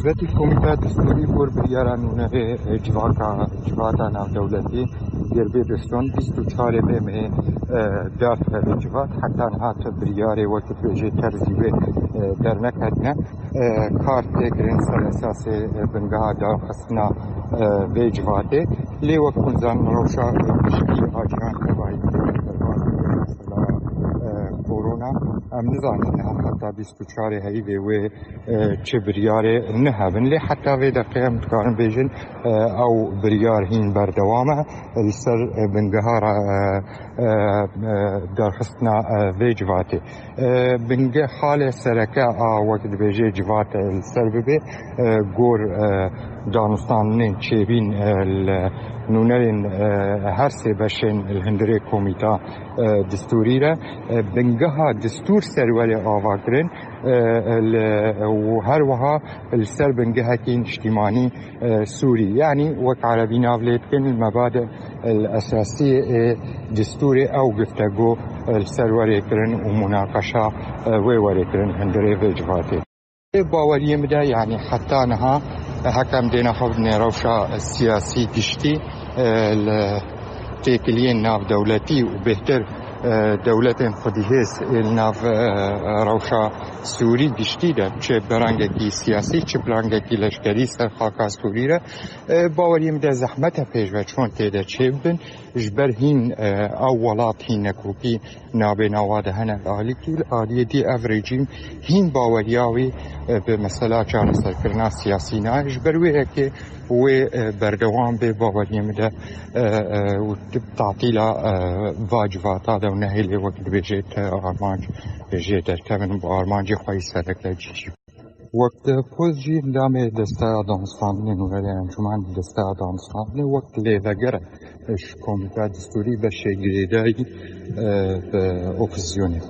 تبعتي الكوميتة الدستوري بور بريارانونه جواتا ناو دولتي يربي دستون 24 بمه دافع الجوات حتى نهات برياري وقت بيجي ترزيبه درنكتنا كارت تكرين سر اساس بنگاه دار خصنا بجواته لي وقت كنزان روشا بشكل آجان تبعي كورونا ام نزانين حتى 24 هيدي و چه برياري نهبن لي حتى في دقيقة متكارن بيجن او بريار هين بردوامه السر بنگهار درخستنا في جواتي بنگه حال سركا وقت بيجي جوات السر ببي گور دانستانين چيبين نونرين هر سه بشن الهندري كوميتا دستوري را بنگها دستور سروري آواگرن و هر وها السر بنگها كين اجتماعي سوري يعني وك عربي نافلت كن المبادئ الأساسية دستوري أو گفتگو السروري كرن ومناقشة ووري كرن هندري فيجواتي باوري مدا يعني حتى نها حكم دينا خبرنا روشا السياسي قشتي تيكلين ناف دولتي وبهتر دولتين خديهس الناف روشا سوري قشتي ده چه برانگكي سياسي چه برانگكي لشكري سر خاكا سوري ده باوري مده زحمته پیش و چون تيده چه بن جبر هين اولات هين نكوكي نابي نواده هنه الاليكي الاليه دي افريجين هين باورياوي بمسألة جان سرکرنا سیاسی نه جبر وی که و بردوام به باوری مده و تعطیل واجبات دا و نهیل وقت بجیت آرمانج بجیت تمن با آرمانج خواهی سرک لجیجی وقت پوز جی دام دستیا دانستانه نوری انجمن دستیا دانستانه وقت لیدگره اش کمیته دستوری به شگریدایی به اپوزیونی